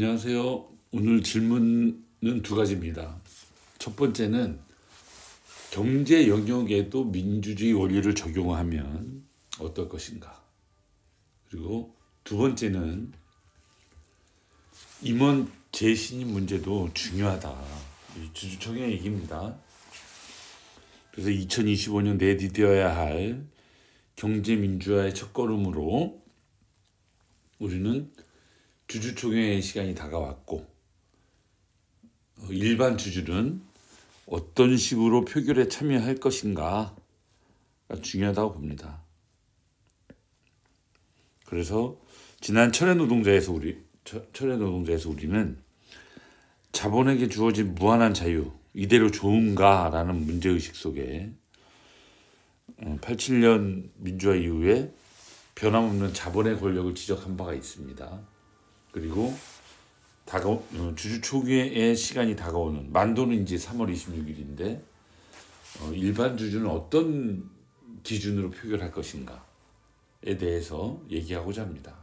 안녕하세요. 오늘 질문은 두 가지입니다. 첫 번째는 경제 영역에도 민주주의 원리를 적용하면 어떨 것인가. 그리고 두 번째는 임원 재신임 문제도 중요하다. 주주총회 얘기입니다. 그래서 2025년 내디뎌야 할 경제민주화의 첫걸음으로 우리는 주주총회의 시간이 다가왔고, 일반 주주는 어떤 식으로 표결에 참여할 것인가가 중요하다고 봅니다. 그래서 지난 철회 노동자에서 우리는 자본에게 주어진 무한한 자유, 이대로 좋은가라는 문제의식 속에 87년 민주화 이후에 변함없는 자본의 권력을 지적한 바가 있습니다. 그리고 주주총회의 시간이 다가오는 만도는 이제 3월 26일인데 일반 주주는 어떤 기준으로 표결할 것인가에 대해서 얘기하고자 합니다.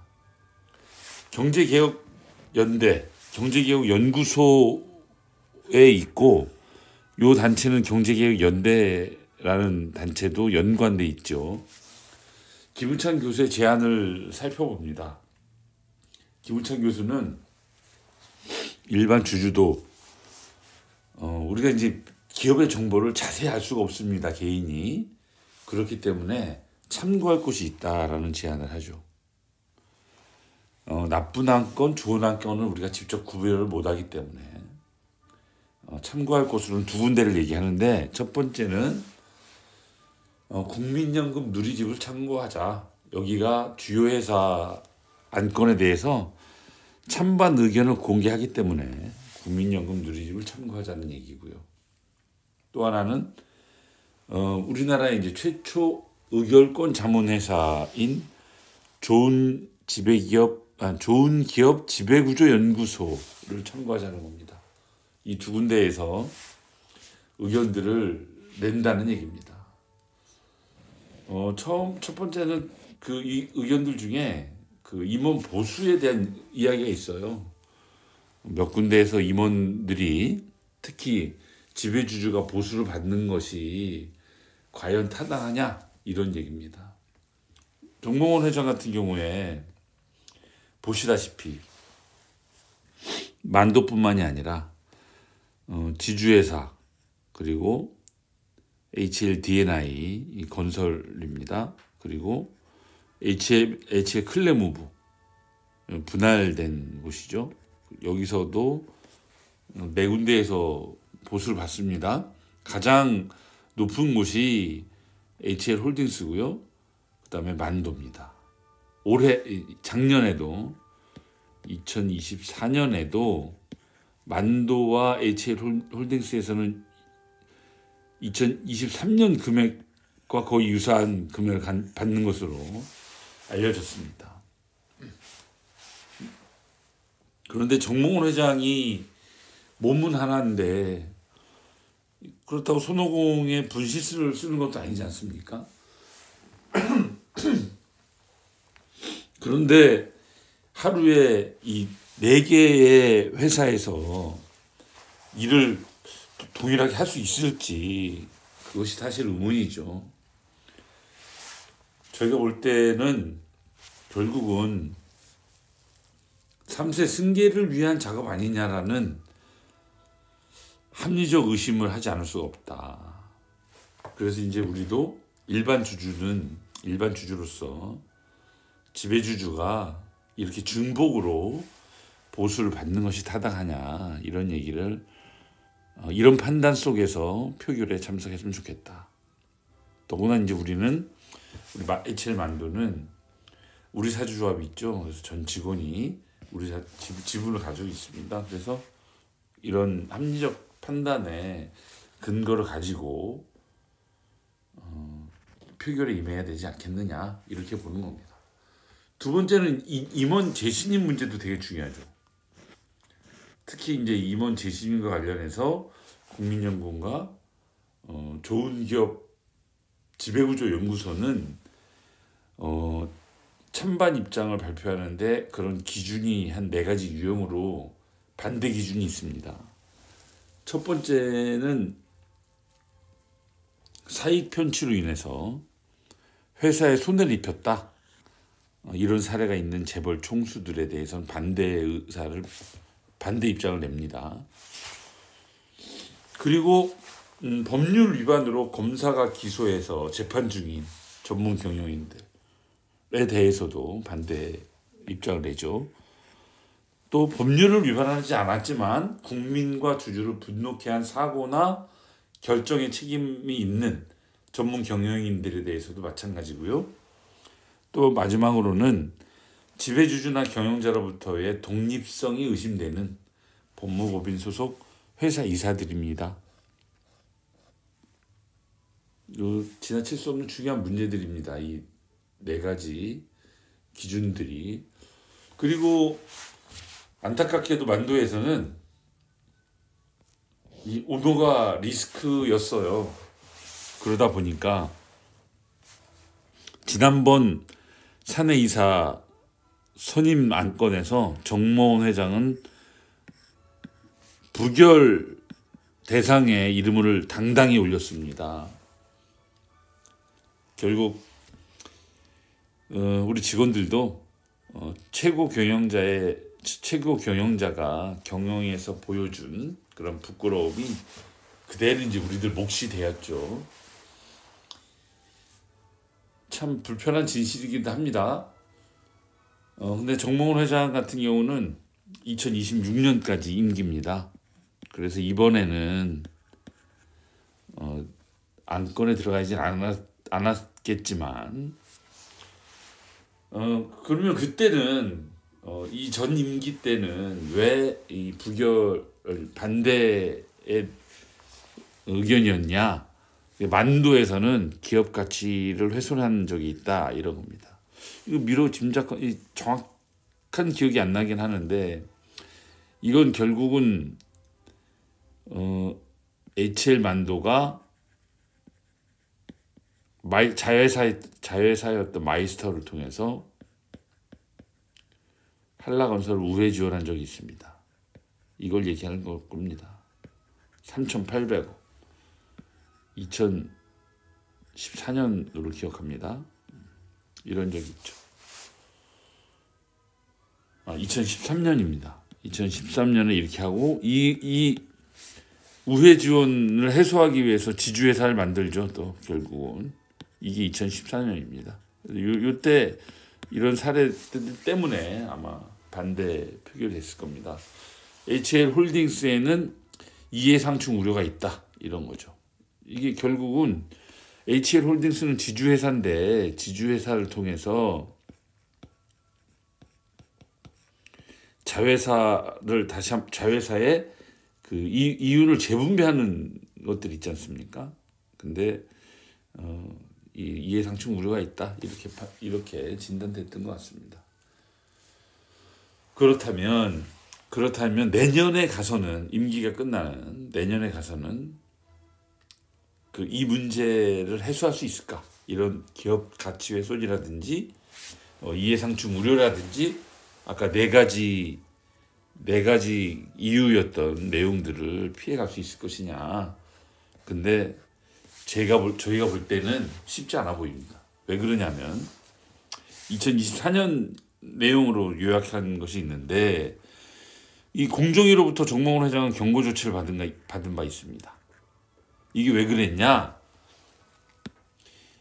경제개혁연구소에 있고, 이 단체는 경제개혁연대라는 단체도 연관돼 있죠. 김은찬 교수의 제안을 살펴봅니다. 김은찬 교수는 일반 주주도 우리가 이제 기업의 정보를 자세히 알 수가 없습니다. 개인이. 그렇기 때문에 참고할 곳이 있다라는 제안을 하죠. 나쁜 안건, 좋은 안건을 우리가 직접 구별을 못하기 때문에 참고할 곳으로는 두 군데를 얘기하는데, 첫 번째는 국민연금 누리집을 참고하자. 여기가 주요 회사 안건에 대해서 찬반 의견을 공개하기 때문에 국민연금 누리집을 참고하자는 얘기고요. 또 하나는 우리나라의 이제 최초 의결권 자문회사인 좋은 기업 지배구조 연구소를 참고하자는 겁니다. 이 두 군데에서 의견들을 낸다는 얘기입니다. 첫 번째는 이 의견들 중에 임원 보수에 대한 이야기가 있어요. 몇 군데에서 임원들이 특히 지배주주가 보수를 받는 것이 과연 타당하냐, 이런 얘기입니다. 정몽원 회장 같은 경우에 보시다시피 만도뿐만이 아니라 지주회사, 그리고 HLDNI 건설입니다. 그리고 HL 클레무브 분할된 곳이죠. 여기서도 네 군데에서 보수를 받습니다. 가장 높은 곳이 HL 홀딩스고요. 그 다음에 만도입니다. 작년에도 2024년에도 만도와 HL 홀딩스에서는 2023년 금액과 거의 유사한 금액을 받는 것으로 알려졌습니다. 그런데 정몽원 회장이 몸은 하나인데 그렇다고 손오공의 분실수를 쓰는 것도 아니지 않습니까? 그런데 하루에 이 4개의 회사에서 일을 동일하게 할 수 있을지, 그것이 사실 의문이죠. 저희가 볼 때는 결국은 3세 승계를 위한 작업 아니냐라는 합리적 의심을 하지 않을 수가 없다. 그래서 이제 우리도 일반 주주로서 지배주주가 이렇게 중복으로 보수를 받는 것이 타당하냐, 이런 얘기를, 이런 판단 속에서 표결에 참석했으면 좋겠다. 더구나 이제 우리 HL 만도는 우리 사주조합이 있죠. 그래서 전 직원이 우리 지분을 가지고 있습니다. 그래서 이런 합리적 판단의 근거를 가지고 표결에 임해야 되지 않겠느냐, 이렇게 보는 겁니다. 두 번째는 임원 재신임 문제도 되게 중요하죠. 특히 이제 임원 재신임과 관련해서 국민연금과 좋은 기업 지배구조 연구소는 찬반 입장을 발표하는데 그런 기준이 한 4가지 유형으로 반대 기준이 있습니다. 첫 번째는 사익 편취로 인해서 회사에 손해를 입혔다. 이런 사례가 있는 재벌 총수들에 대해서는 반대 입장을 냅니다. 그리고 법률 위반으로 검사가 기소해서 재판 중인 전문 경영인들에 대해서도 반대 입장을 내죠. 또 법률을 위반하지 않았지만 국민과 주주를 분노케 한 사고나 결정에 책임이 있는 전문 경영인들에 대해서도 마찬가지고요. 또 마지막으로는 지배주주나 경영자로부터의 독립성이 의심되는 법무법인 소속 회사 이사들입니다. 지나칠 수 없는 중요한 문제들입니다. 이 4가지 기준들이. 그리고 안타깝게도 만도에서는 이 오너가 리스크였어요. 그러다 보니까 지난번 사내이사 선임 안건에서 정모원 회장은 부결 대상에 이름을 당당히 올렸습니다. 결국 우리 직원들도 최고 경영자가 경영에서 보여준 그런 부끄러움이 그대로 이제 우리들 몫이 되었죠. 참 불편한 진실이기도 합니다. 근데 정몽원 회장 같은 경우는 2026년까지 임기입니다. 그래서 이번에는 안건에 들어가진 않았겠지만 그러면 그때는 이 전 임기 때는 왜 이 부결 반대의 의견이었냐? 만도에서는 기업 가치를 훼손한 적이 있다 이런 겁니다. 이거 미뤄 정확한 기억이 안 나긴 하는데 이건 결국은 HL 만도가 자회사였던 마이스터를 통해서 한라건설을 우회 지원한 적이 있습니다. 이걸 얘기하는 겁니다. 3,800억. 2014년으로 기억합니다. 이런 적이 있죠. 2013년입니다. 2013년에 이렇게 하고 이 우회 지원을 해소하기 위해서 지주회사를 만들죠. 또 결국은 이게 2014년입니다. 이때 이런 사례들 때문에 아마 반대 표결이 됐을 겁니다. HL 홀딩스에는 이해상충 우려가 있다 이런 거죠. 이게 결국은 HL 홀딩스는 지주회사인데 지주회사를 통해서 자회사의 그 이윤을 재분배하는 것들 있지 않습니까? 근데 이해상충 우려가 있다 이렇게 진단됐던 것 같습니다. 그렇다면 내년에 가서는 임기가 끝나는 내년에 가서는 이 문제를 해소할 수 있을까? 이런 기업 가치 훼손이라든지 이해상충 우려라든지 아까 4가지 이유였던 내용들을 피해갈 수 있을 것이냐. 근데 저희가 볼 때는 쉽지 않아 보입니다. 왜 그러냐면 2024년 내용으로 요약한 것이 있는데 이 공정위로부터 정몽원 회장은 경고 조치를 받은 바 있습니다. 이게 왜 그랬냐?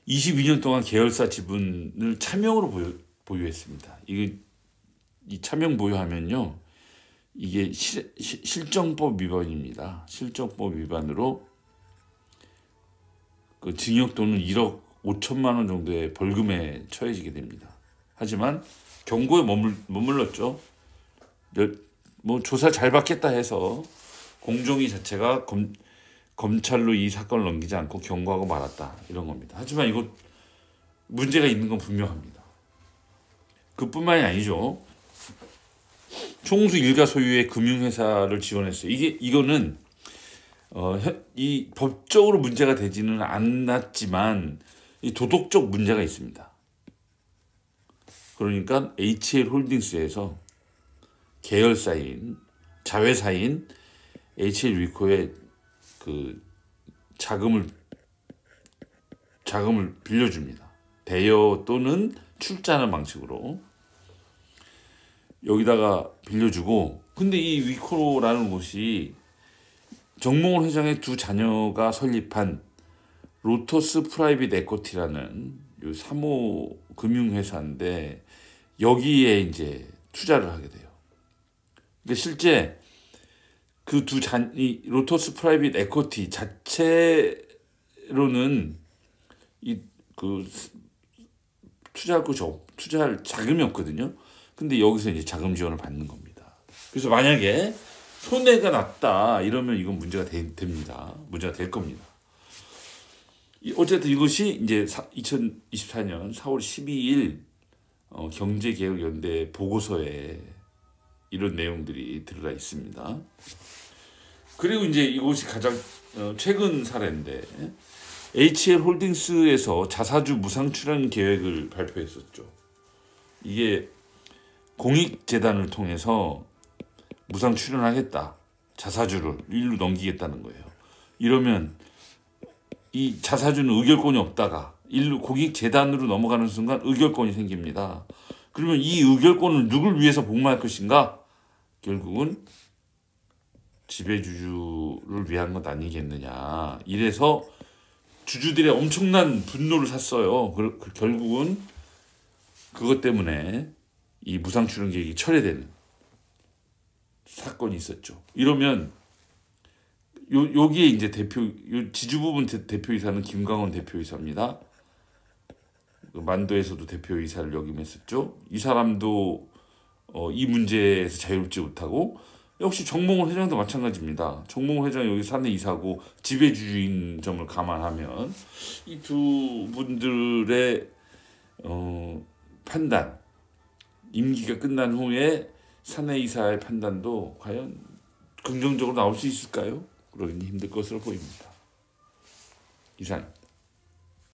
22년 동안 계열사 지분을 차명으로 보유했습니다. 이 차명 보유하면요, 이게 실정법 위반입니다. 실정법 위반으로 그 징역 또는 1억 5천만 원 정도의 벌금에 처해지게 됩니다. 하지만 경고에 머물렀죠. 뭐 조사 잘 받겠다 해서 공정위 자체가 검찰로 이 사건을 넘기지 않고 경고하고 말았다 이런 겁니다. 하지만 이거 문제가 있는 건 분명합니다. 그뿐만이 아니죠. 총수 일가 소유의 금융회사를 지원했어요. 이거는 이 법적으로 문제가 되지는 않았지만 이 도덕적 문제가 있습니다. 그러니까 HL홀딩스에서 계열사인 자회사인 HL위코에 그 자금을 빌려줍니다. 대여 또는 출자하는 방식으로 여기다가 빌려주고, 근데 이 위코라는 곳이 정몽원 회장의 두 자녀가 설립한 로터스 프라이빗 에쿼티라는 요 사모 금융회사인데 여기에 이제 투자를 하게 돼요. 근데 실제 그 이 로터스 프라이빗 에쿼티 자체로는 그 투자할 자금이 없거든요. 근데 여기서 이제 자금 지원을 받는 겁니다. 그래서 만약에 손해가 났다 이러면 이건 문제가 됩니다. 문제가 될 겁니다. 어쨌든 이것이 이제 2024년 4월 12일 경제개혁연대 보고서에 이런 내용들이 들어가 있습니다. 그리고 이제 이것이 가장 최근 사례인데 HL홀딩스에서 자사주 무상 출연 계획을 발표했었죠. 이게 공익재단을 통해서 무상 출연하겠다. 자사주를 일로 넘기겠다는 거예요. 이러면 이 자사주는 의결권이 없다가 일로 공익재단으로 넘어가는 순간 의결권이 생깁니다. 그러면 이 의결권을 누굴 위해서 복무할 것인가? 결국은 지배주주를 위한 것 아니겠느냐. 이래서 주주들의 엄청난 분노를 샀어요. 결국은 그것 때문에 이 무상 출연 계획이 철회되는 사건이 있었죠. 이러면 여기에 이제 지주부분 대표이사는 김광원 대표이사입니다. 만도에서도 대표이사를 역임했었죠. 이 사람도 이 문제에서 자유롭지 못하고, 역시 정몽원 회장도 마찬가지입니다. 정몽원 회장 여기 사내 이사고 지배주주인 점을 감안하면 이 두 분들의 판단, 임기가 끝난 후에 사내 이사의 판단도 과연 긍정적으로 나올 수 있을까요? 그러긴 힘들 것으로 보입니다. 이상.